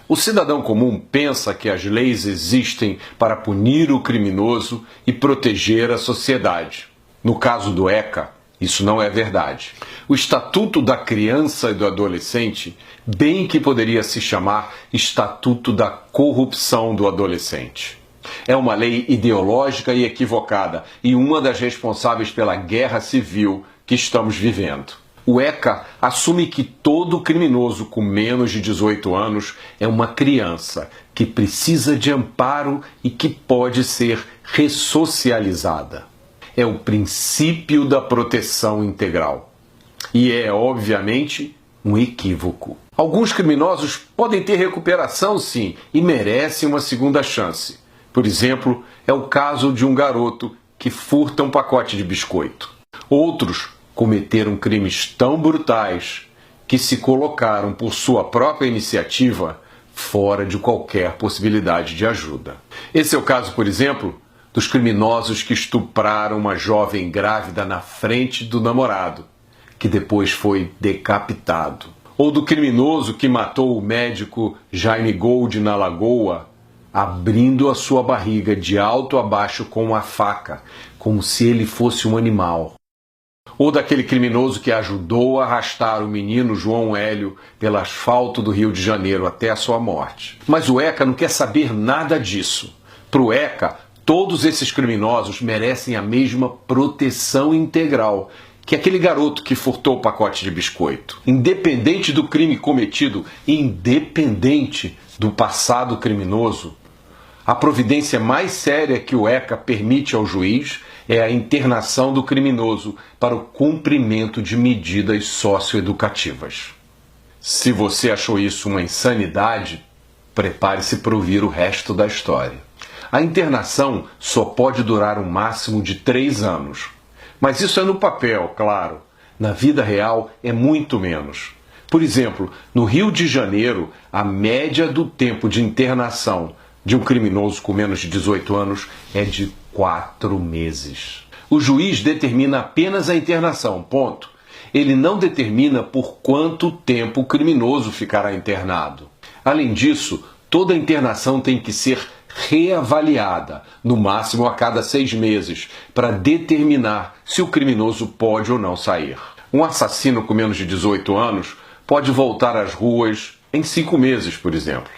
O cidadão comum pensa que as leis existem para punir o criminoso e proteger a sociedade. No caso do ECA, isso não é verdade. O Estatuto da Criança e do Adolescente, bem que poderia se chamar Estatuto da Corrupção do Adolescente. É uma lei ideológica e equivocada e uma das responsáveis pela guerra civil que estamos vivendo. O ECA assume que todo criminoso com menos de 18 anos é uma criança que precisa de amparo e que pode ser ressocializada. É o princípio da proteção integral. E é, obviamente, um equívoco. Alguns criminosos podem ter recuperação, sim, e merecem uma segunda chance. Por exemplo, é o caso de um garoto que furta um pacote de biscoito. Outros cometeram crimes tão brutais que se colocaram por sua própria iniciativa fora de qualquer possibilidade de ajuda. Esse é o caso, por exemplo, dos criminosos que estupraram uma jovem grávida na frente do namorado, que depois foi decapitado. Ou do criminoso que matou o médico Jaime Gold na Lagoa, abrindo a sua barriga de alto a baixo com a faca, como se ele fosse um animal. Ou daquele criminoso que ajudou a arrastar o menino João Hélio pelo asfalto do Rio de Janeiro até a sua morte. Mas o ECA não quer saber nada disso. Para o ECA, todos esses criminosos merecem a mesma proteção integral que aquele garoto que furtou o pacote de biscoito. Independente do crime cometido, independente do passado criminoso, a providência mais séria que o ECA permite ao juiz é a internação do criminoso para o cumprimento de medidas socioeducativas. Se você achou isso uma insanidade, prepare-se para ouvir o resto da história. A internação só pode durar um máximo de 3 anos. Mas isso é no papel, claro. Na vida real é muito menos. Por exemplo, no Rio de Janeiro, a média do tempo de internação de um criminoso com menos de 18 anos é de 4 meses. O juiz determina apenas a internação, ponto. Ele não determina por quanto tempo o criminoso ficará internado. Além disso, toda internação tem que ser reavaliada, no máximo a cada 6 meses, para determinar se o criminoso pode ou não sair. Um assassino com menos de 18 anos pode voltar às ruas em 5 meses, por exemplo.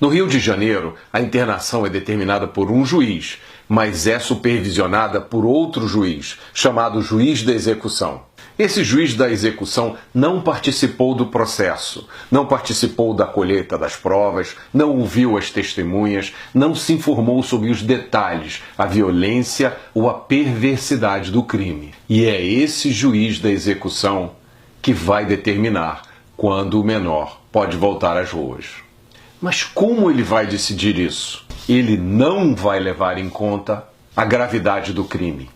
No Rio de Janeiro, a internação é determinada por um juiz, mas é supervisionada por outro juiz, chamado juiz da execução. Esse juiz da execução não participou do processo, não participou da colheita das provas, não ouviu as testemunhas, não se informou sobre os detalhes, a violência ou a perversidade do crime. E é esse juiz da execução que vai determinar quando o menor pode voltar às ruas. Mas como ele vai decidir isso? Ele não vai levar em conta a gravidade do crime.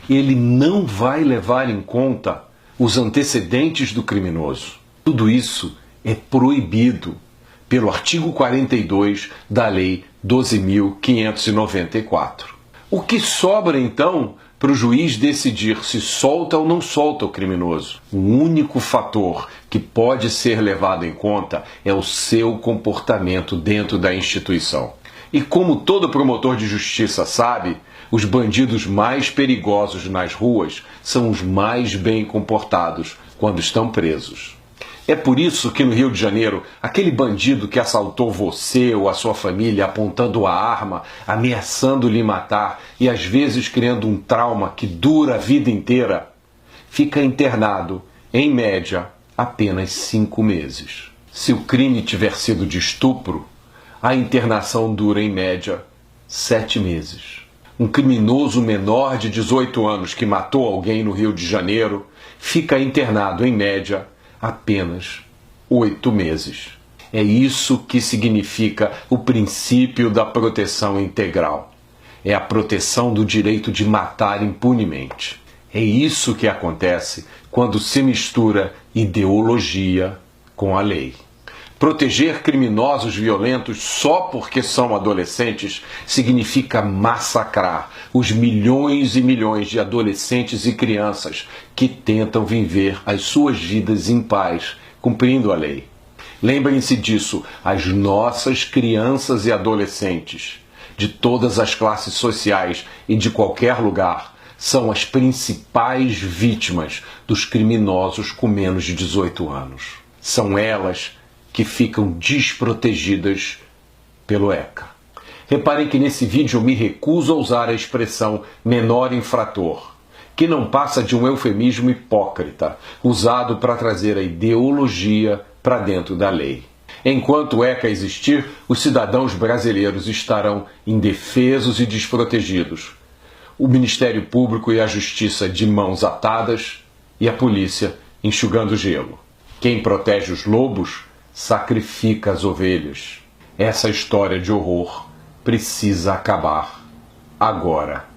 Ele não vai levar em conta os antecedentes do criminoso. Tudo isso é proibido pelo artigo 42 da Lei 12.594. O que sobra, então, para o juiz decidir se solta ou não solta o criminoso? O único fator que pode ser levado em conta é o seu comportamento dentro da instituição. E como todo promotor de justiça sabe, os bandidos mais perigosos nas ruas são os mais bem comportados quando estão presos. É por isso que no Rio de Janeiro, aquele bandido que assaltou você ou a sua família apontando a arma, ameaçando lhe matar e às vezes criando um trauma que dura a vida inteira, fica internado, em média, apenas 5 meses. Se o crime tiver sido de estupro, a internação dura, em média, 7 meses. Um criminoso menor de 18 anos que matou alguém no Rio de Janeiro fica internado, em média, apenas 8 meses. É isso que significa o princípio da proteção integral. É a proteção do direito de matar impunemente. É isso que acontece quando se mistura ideologia com a lei. Proteger criminosos violentos só porque são adolescentes significa massacrar os milhões e milhões de adolescentes e crianças que tentam viver as suas vidas em paz, cumprindo a lei. Lembrem-se disso, as nossas crianças e adolescentes, de todas as classes sociais e de qualquer lugar, são as principais vítimas dos criminosos com menos de 18 anos. São elas que ficam desprotegidas pelo ECA. Reparem que nesse vídeo eu me recuso a usar a expressão menor infrator, que não passa de um eufemismo hipócrita, usado para trazer a ideologia para dentro da lei. Enquanto o ECA existir, os cidadãos brasileiros estarão indefesos e desprotegidos. O Ministério Público e a Justiça de mãos atadas e a polícia enxugando gelo. Quem protege os lobos sacrifica as ovelhas. Essa história de horror precisa acabar agora.